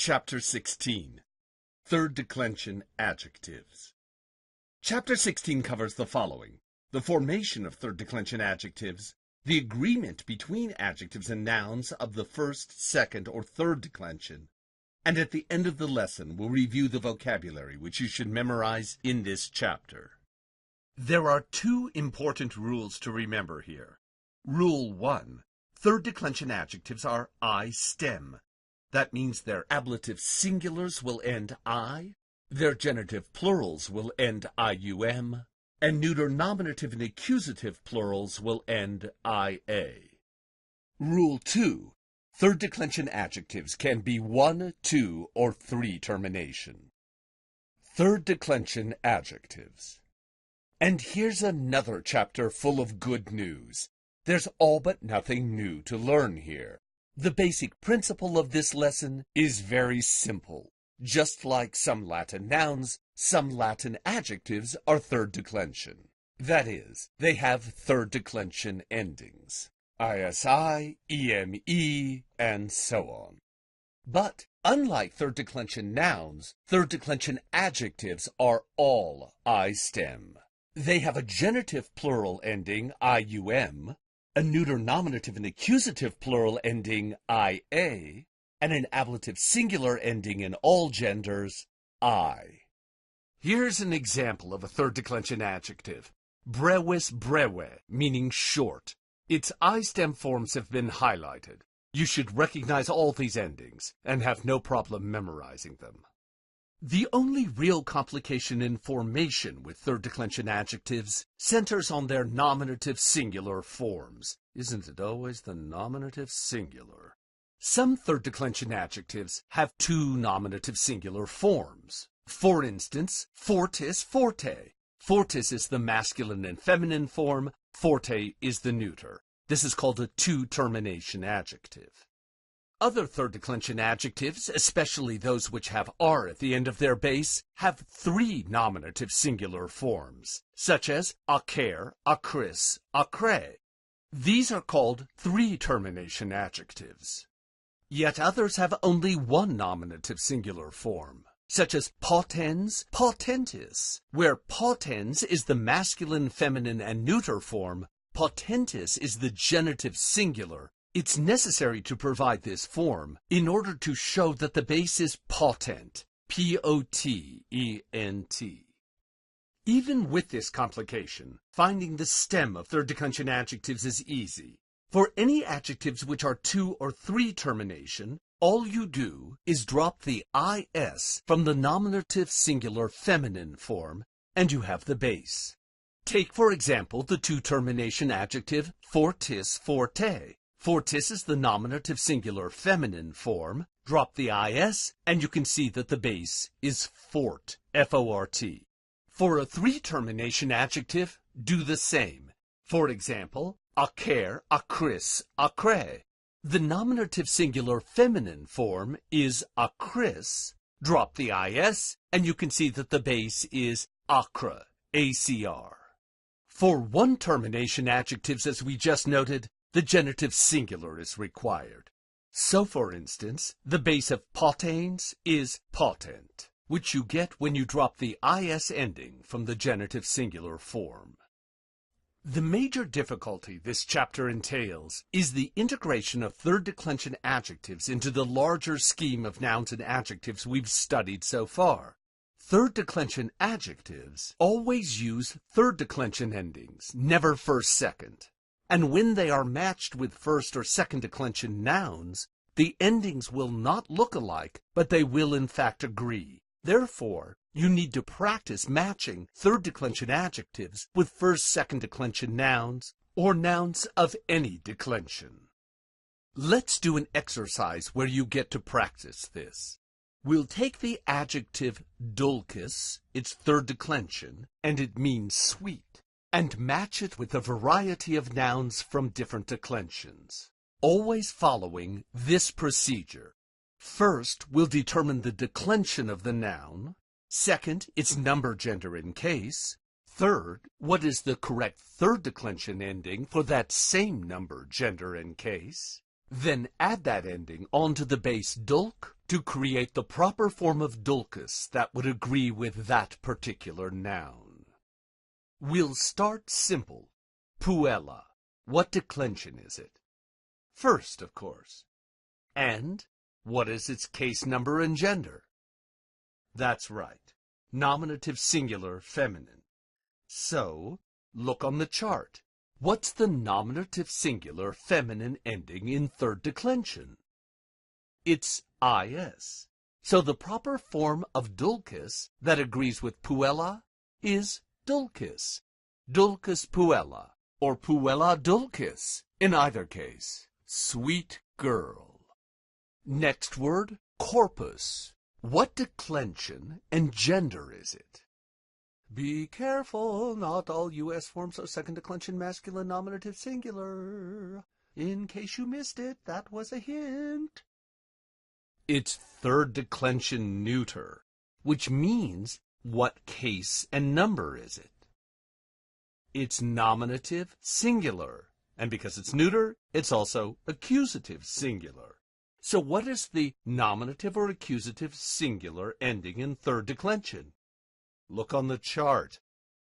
Chapter 16. Third Declension Adjectives. Chapter 16 covers the following: the formation of third declension adjectives, the agreement between adjectives and nouns of the first, second, or third declension, and at the end of the lesson we'll review the vocabulary which you should memorize in this chapter. There are two important rules to remember here. Rule 1. Third declension adjectives are I-stem. That means their ablative singulars will end I, their genitive plurals will end IUM, and neuter nominative and accusative plurals will end IA. Rule 2. Third declension adjectives can be 1, 2, or 3 termination. Third declension adjectives. And here's another chapter full of good news. There's all but nothing new to learn here. The basic principle of this lesson is very simple. Just like some Latin nouns, some Latin adjectives are third declension. That is, they have third declension endings. ISI, EME, and so on. But, unlike third declension nouns, third declension adjectives are all I-stem. They have a genitive plural ending IUM, a neuter nominative and accusative plural ending IA, and an ablative singular ending in all genders, I. Here's an example of a third declension adjective. Brevis breve, meaning short. Its I-stem forms have been highlighted. You should recognize all these endings and have no problem memorizing them. The only real complication in formation with third declension adjectives centers on their nominative singular forms. Isn't it always the nominative singular? Some third declension adjectives have two nominative singular forms. For instance, fortis, forte. Fortis is the masculine and feminine form, forte is the neuter. This is called a two-termination adjective. Other third declension adjectives, especially those which have R at the end of their base, have three nominative singular forms, such as acer, acris, acre. These are called three-termination adjectives. Yet others have only one nominative singular form, such as potens, potentis, where potens is the masculine, feminine, and neuter form, potentis is the genitive singular. It's necessary to provide this form in order to show that the base is potent, P-O-T-E-N-T. Even with this complication, finding the stem of third declension adjectives is easy. For any adjectives which are two or three termination, all you do is drop the is from the nominative singular feminine form, and you have the base. Take, for example, the two-termination adjective fortis, forte. Fortis is the nominative singular feminine form. Drop the is, and you can see that the base is fort, F-O-R-T. For a three-termination adjective, do the same. For example, acer, acris, acre. The nominative singular feminine form is acris. Drop the is, and you can see that the base is acre, A-C-R. For one-termination adjectives, as we just noted, the genitive singular is required. So, for instance, the base of potens is potent, which you get when you drop the is ending from the genitive singular form. The major difficulty this chapter entails is the integration of third declension adjectives into the larger scheme of nouns and adjectives we've studied so far. Third declension adjectives always use third declension endings, never first, second. And when they are matched with first or second declension nouns, the endings will not look alike, but they will in fact agree. Therefore, you need to practice matching third declension adjectives with first, second declension nouns, or nouns of any declension. Let's do an exercise where you get to practice this. We'll take the adjective dulcis, its third declension, and it means sweet, and match it with a variety of nouns from different declensions, always following this procedure. First, we'll determine the declension of the noun. Second, its number, gender, and case. Third, what is the correct third declension ending for that same number, gender, and case. Then add that ending onto the base dulc, to create the proper form of dulcus that would agree with that particular noun. We'll start simple. Puella. What declension is it? First, of course. And what is its case number and gender? That's right. Nominative singular feminine. So, look on the chart. What's the nominative singular feminine ending in third declension? It's is. So the proper form of dulcus that agrees with puella is dulcus. Dulcus puella, or puella dulcus, in either case. Sweet girl. Next word, corpus. What declension and gender is it? Be careful, not all U.S. forms are second declension masculine nominative singular. In case you missed it, that was a hint. It's third declension neuter, which means what case and number is it? It's nominative singular, and because it's neuter, it's also accusative singular. So what is the nominative or accusative singular ending in third declension? Look on the chart.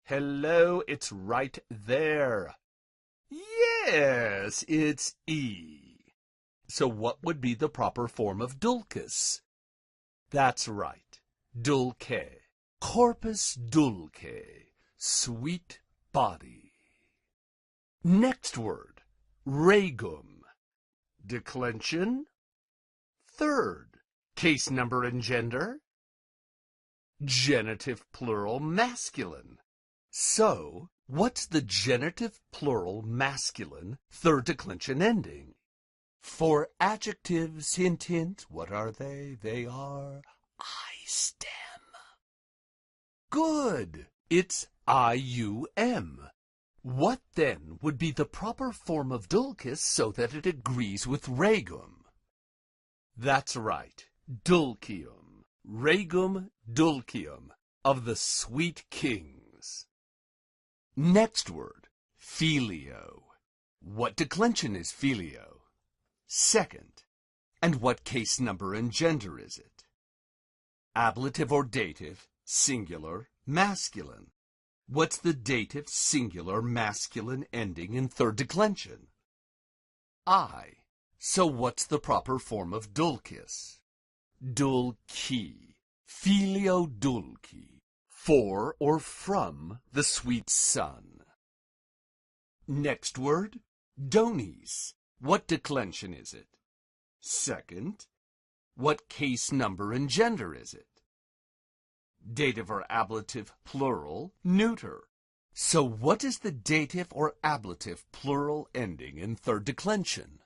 Hello, it's right there. Yes, it's E. So what would be the proper form of dulcus? That's right, dulce. Corpus dulce, sweet body. Next word, regum. Declension. Third. Case number and gender. Genitive plural masculine. So, what's the genitive plural masculine third declension ending? For adjectives, hint, hint, what are they? They are I-stem. Good! It's I-U-M. What then would be the proper form of dulcus so that it agrees with regum? That's right, dulcium. Regum dulcium, of the sweet kings. Next word, filio. What declension is filio? Second. And what case number and gender is it? Ablative or dative, singular, masculine. What's the dative, singular, masculine ending in third declension? I. So what's the proper form of dulcus? Dulci. Filio dulci. For or from the sweet sun. Next word, donis. What declension is it? Second. What case number and gender is it? Dative or ablative plural, neuter. So what is the dative or ablative plural ending in third declension?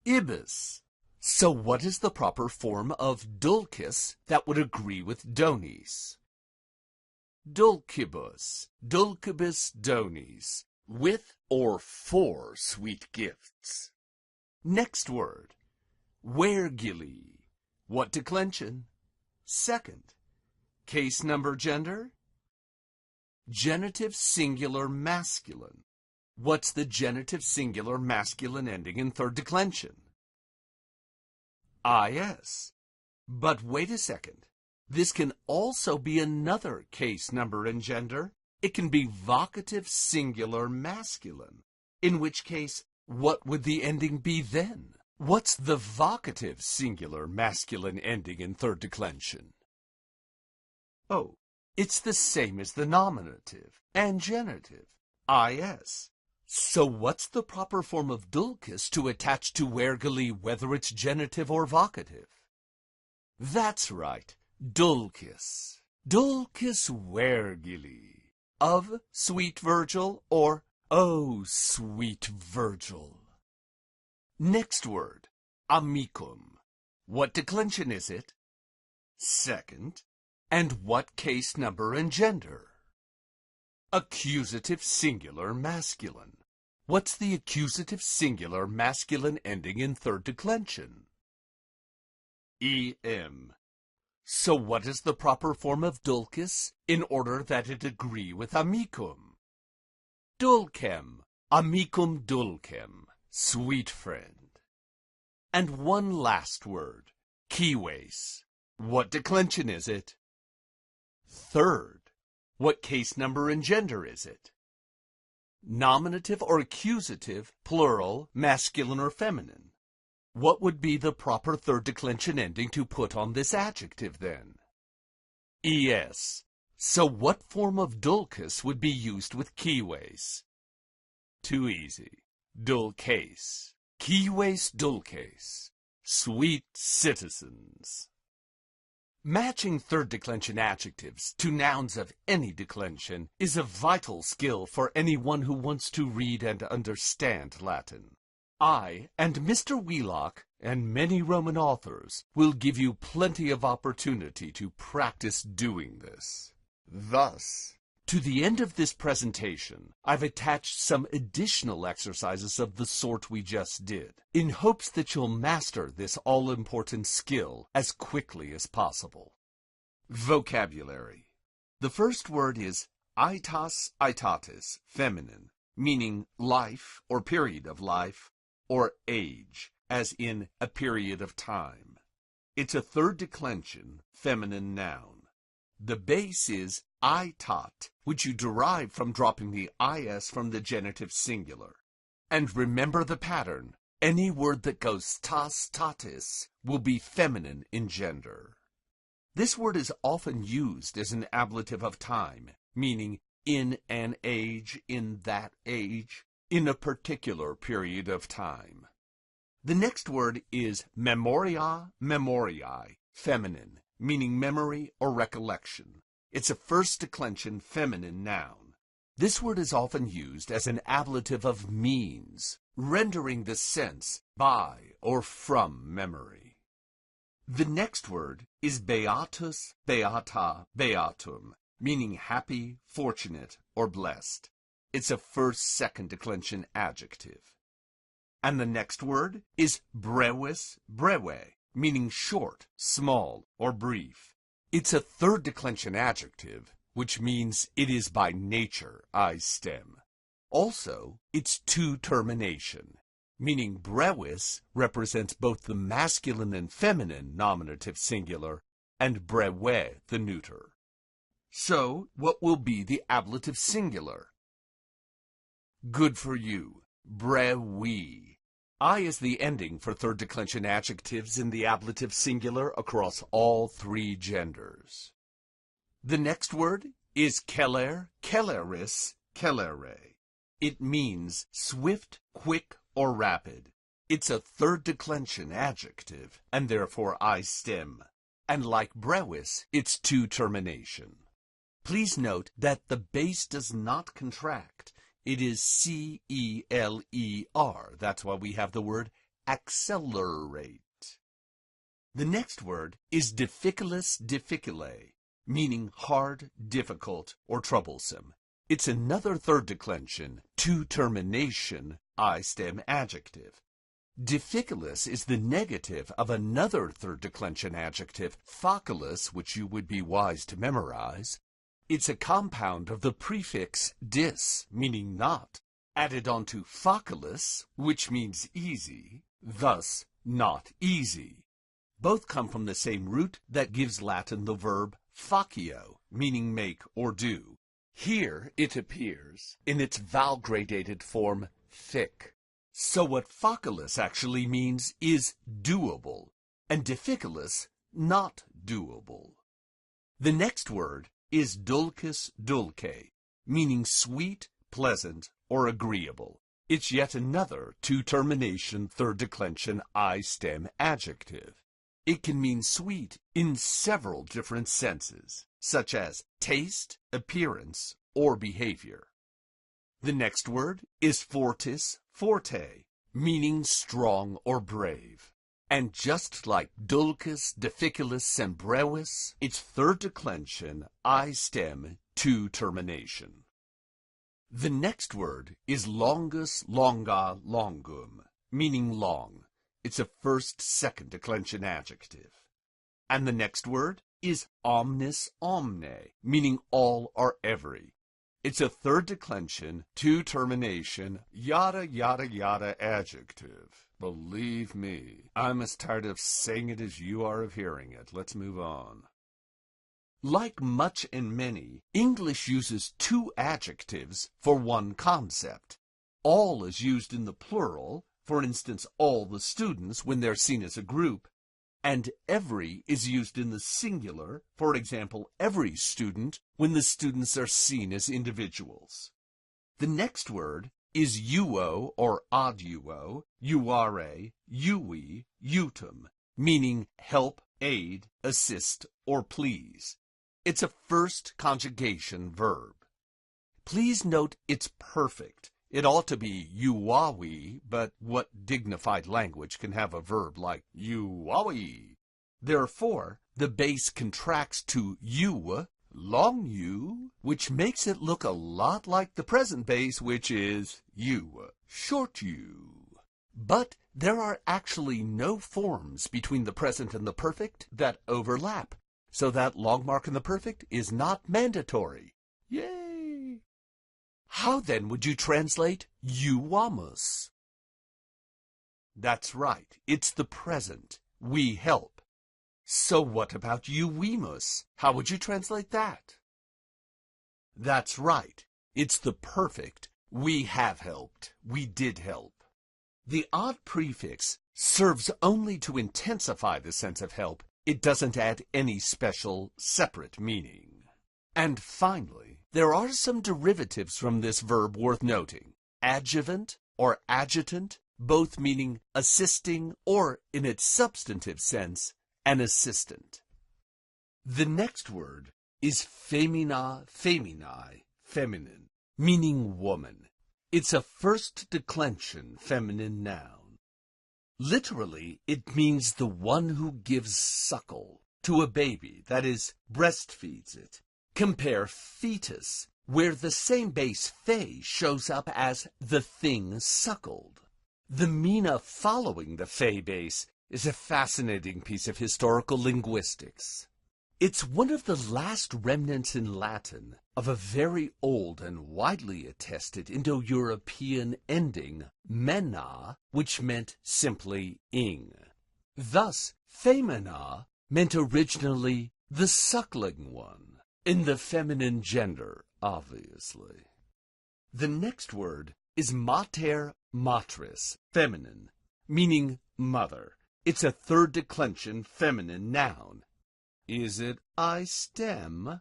Ibis. So what is the proper form of dulcus that would agree with donis? Dulcibus. Dulcibus donis. With or for sweet gifts. Next word. Vergili. What declension? Second. Case number gender? Genitive singular masculine. What's the genitive singular masculine ending in third declension? Is. But wait a second. This can also be another case number and gender. It can be vocative singular masculine. In which case, what would the ending be then? What's the vocative singular masculine ending in third declension? Oh, it's the same as the nominative and genitive, is. So what's the proper form of dulcus to attach to vergili, whether it's genitive or vocative? That's right, dulcus. Dulcus vergili, of sweet Virgil, or oh, sweet Virgil. Next word, amicum. What declension is it? Second. And what case number and gender? Accusative singular masculine. What's the accusative singular masculine ending in third declension? em. So what is the proper form of dulcus in order that it agree with amicum? Dulcem. Amicum dulcem. Sweet friend. And one last word. Keywase. What declension is it? Third. What case number and gender is it? Nominative or accusative, plural, masculine or feminine? What would be the proper third declension ending to put on this adjective then? Es. So what form of dulcus would be used with keywase? Too easy. Dulcase. Keywase dulcase. Sweet citizens. Matching third declension adjectives to nouns of any declension is a vital skill for anyone who wants to read and understand Latin. I and Mr. Wheelock and many Roman authors will give you plenty of opportunity to practice doing this. Thus, to the end of this presentation, I've attached some additional exercises of the sort we just did, in hopes that you'll master this all-important skill as quickly as possible. Vocabulary. The first word is aitas aitatis, feminine, meaning life or period of life, or age, as in a period of time. It's a third declension, feminine noun. The base is aitat, which you derive from dropping the is from the genitive singular. And remember the pattern. Any word that goes tas tatis will be feminine in gender. This word is often used as an ablative of time, meaning in an age, in that age, in a particular period of time. The next word is memoria memoriae, feminine, meaning memory or recollection. It's a first declension feminine noun. This word is often used as an ablative of means, rendering the sense by or from memory. The next word is beatus, beata, beatum, meaning happy, fortunate, or blessed. It's a first-second declension adjective. And the next word is brevis, breve, meaning short, small, or brief. It's a third declension adjective, which means it is by nature I stem. Also, it's two termination, meaning brevis represents both the masculine and feminine nominative singular, and breve the neuter. So, what will be the ablative singular? Good for you, brevi. I is the ending for third declension adjectives in the ablative singular across all three genders. The next word is celer, celeris, celere. It means swift, quick, or rapid. It's a third declension adjective, and therefore I stem. And like brevis, it's two termination. Please note that the base does not contract. It is C-E-L-E-R. That's why we have the word accelerate. The next word is difficilus difficile, meaning hard, difficult, or troublesome. It's another third declension, two termination, I stem adjective. Difficilus is the negative of another third declension adjective, facilus, which you would be wise to memorize. It's a compound of the prefix dis, meaning not, added onto facilus, which means easy, thus not easy. Both come from the same root that gives Latin the verb facio, meaning make or do. Here it appears in its vowel-gradated form thick. So what facilus actually means is doable, and difficilus not doable. The next word is dulcis dulce, meaning sweet, pleasant, or agreeable. It's yet another two-termination third declension I stem adjective. It can mean sweet in several different senses, such as taste, appearance, or behavior. The next word is fortis forte, meaning strong or brave. And just like dulcis, difficilus, and brevis, its third declension, I stem, two termination. The next word is longus, longa, longum, meaning long. It's a first-second declension adjective. And the next word is omnis omne, meaning all or every. It's a third declension, two termination, yada yada yada adjective. Believe me, I'm as tired of saying it as you are of hearing it. Let's move on. Like much and many, English uses two adjectives for one concept. All is used in the plural, for instance, all the students when they're seen as a group, and every is used in the singular, for example, every student when the students are seen as individuals. The next word is uo or aduo, uare, ui, utum, meaning help, aid, assist, or please. It's a first conjugation verb. Please note it's perfect. It ought to be uawi, but what dignified language can have a verb like uawi? Therefore, the base contracts to u, long u, which makes it look a lot like the present base, which is u, short u. But there are actually no forms between the present and the perfect that overlap, so that long mark in the perfect is not mandatory. Yay! How then would you translate uamus? That's right, it's the present. We help. So what about uimus? How would you translate that? That's right, it's the perfect. We have helped. We did help. The odd prefix serves only to intensify the sense of help. It doesn't add any special, separate meaning. And finally, there are some derivatives from this verb worth noting. Adjuvant or adjutant, both meaning assisting or, in its substantive sense, an assistant. The next word is femina, feminae, feminine, meaning woman. It's a first declension feminine noun. Literally, it means the one who gives suckle to a baby, that is, breastfeeds it. Compare fetus, where the same base fe shows up as the thing suckled. The mina following the fe base is a fascinating piece of historical linguistics. It's one of the last remnants in Latin of a very old and widely attested Indo-European ending, mena, which meant simply ing. Thus, femina meant originally the suckling one, in the feminine gender, obviously. The next word is mater matris, feminine, meaning mother. It's a third declension feminine noun. Is it I stem?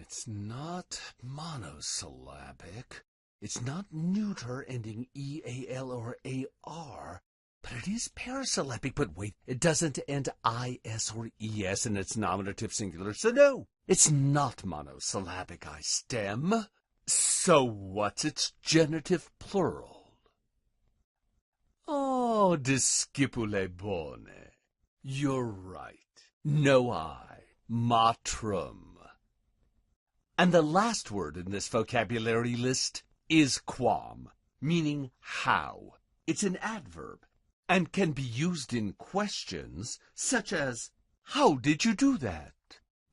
It's not monosyllabic. It's not neuter ending E-A-L or A-R. But it is parasyllabic. But wait, it doesn't end I-S or E-S in its nominative singular. So no, it's not monosyllabic I stem. So what's its genitive plural? Oh, discipule bone. You're right. No I, matrum. And the last word in this vocabulary list is quam, meaning how. It's an adverb and can be used in questions such as, how did you do that?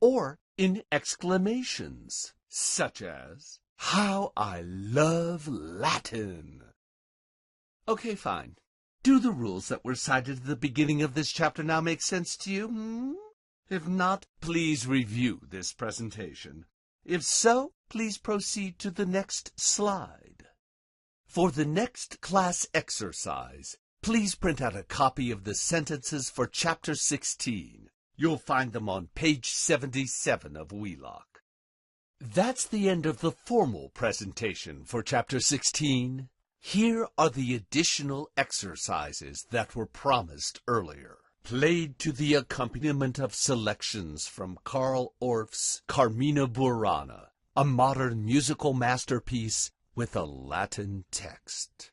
Or in exclamations such as, how I love Latin. Okay, fine. Do the rules that were cited at the beginning of this chapter now make sense to you? If not, please review this presentation. If so, please proceed to the next slide. For the next class exercise, please print out a copy of the sentences for Chapter 16. You'll find them on page 77 of Wheelock. That's the end of the formal presentation for Chapter 16. Here are the additional exercises that were promised earlier, played to the accompaniment of selections from Karl Orff's Carmina Burana, a modern musical masterpiece with a Latin text.